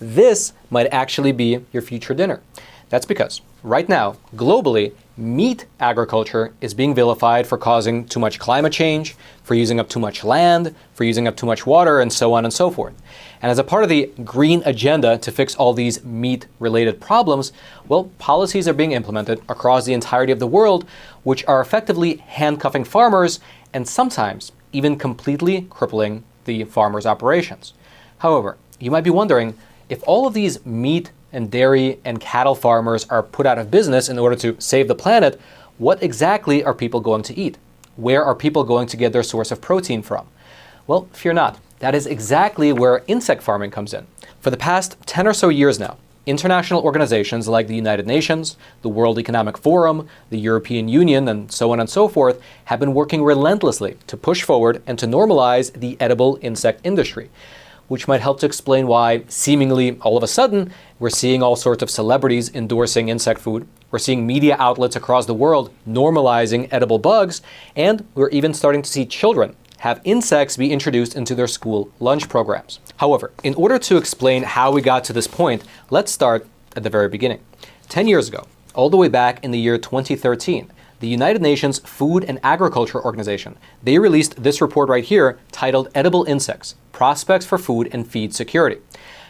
this might actually be your future dinner. That's because right now, globally, meat agriculture is being vilified for causing too much climate change, for using up too much land, for using up too much water, and so on and so forth. And as a part of the green agenda to fix all these meat-related problems, well, policies are being implemented across the entirety of the world, which are effectively handcuffing farmers and sometimes even completely crippling the farmers' operations. However, you might be wondering, if all of these meat and dairy and cattle farmers are put out of business in order to save the planet, what exactly are people going to eat? Where are people going to get their source of protein from? Well, fear not. That is exactly where insect farming comes in. For the past 10 or so years now, international organizations like the United Nations, the World Economic Forum, the European Union, and so on and so forth have been working relentlessly to push forward and to normalize the edible insect industry, which might help to explain why, seemingly all of a sudden, we're seeing all sorts of celebrities endorsing insect food, we're seeing media outlets across the world normalizing edible bugs, and we're even starting to see children have insects be introduced into their school lunch programs. However, in order to explain how we got to this point, let's start at the very beginning. 10 years ago, all the way back in the year 2013, the United Nations Food and Agriculture Organization, they released this report right here titled Edible Insects, Prospects for Food and Feed Security.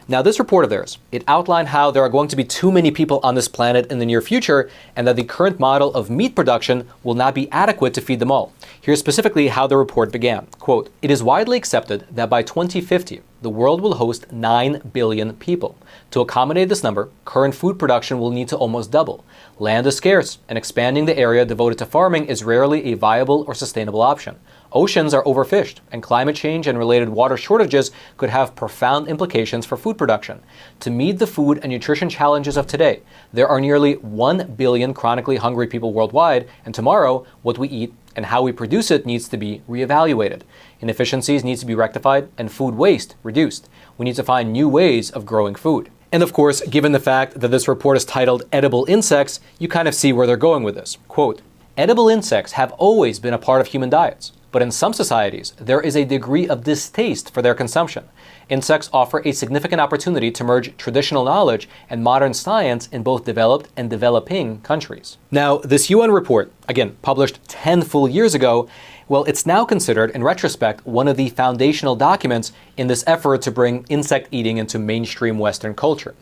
Now, this report of theirs, it outlined how there are going to be too many people on this planet in the near future and that the current model of meat production will not be adequate to feed them all. Here's specifically how the report began. Quote, "It is widely accepted that by 2050, the world will host 9 billion people. To accommodate this number, current food production will need to almost double. Land is scarce, and expanding the area devoted to farming is rarely a viable or sustainable option. Oceans are overfished, and climate change and related water shortages could have profound implications for food production. To meet the food and nutrition challenges of today, there are nearly 1 billion chronically hungry people worldwide, and tomorrow, what we eat and how we produce it needs to be reevaluated. Inefficiencies need to be rectified and food waste reduced. We need to find new ways of growing food." And of course, given the fact that this report is titled Edible Insects, you kind of see where they're going with this. Quote, "Edible insects have always been a part of human diets. But in some societies, there is a degree of distaste for their consumption. Insects offer a significant opportunity to merge traditional knowledge and modern science in both developed and developing countries." Now, this UN report, again, published 10 full years ago, well, it's now considered, in retrospect, one of the foundational documents in this effort to bring insect eating into mainstream Western culture.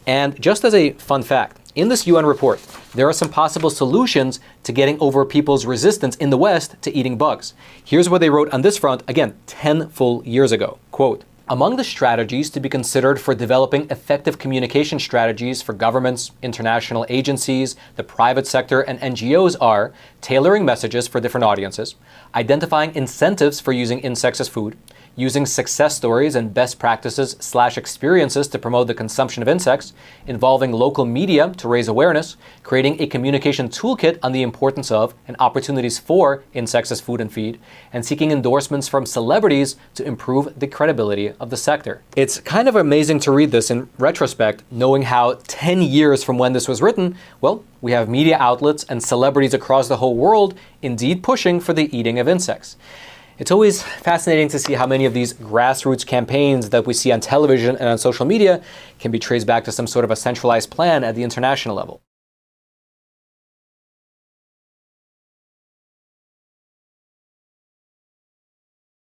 And just as a fun fact, in this UN report, there are some possible solutions to getting over people's resistance in the West to eating bugs. Here's what they wrote on this front, again, 10 full years ago. Quote, "Among the strategies to be considered for developing effective communication strategies for governments, international agencies, the private sector, and NGOs are tailoring messages for different audiences, identifying incentives for using insects as food, using success stories and best practices/experiences to promote the consumption of insects, involving local media to raise awareness, creating a communication toolkit on the importance of and opportunities for insects as food and feed, and seeking endorsements from celebrities to improve the credibility of the sector." It's kind of amazing to read this in retrospect, knowing how 10 years from when this was written, well, we have media outlets and celebrities across the whole world indeed pushing for the eating of insects. It's always fascinating to see how many of these grassroots campaigns that we see on television and on social media can be traced back to some sort of a centralized plan at the international level.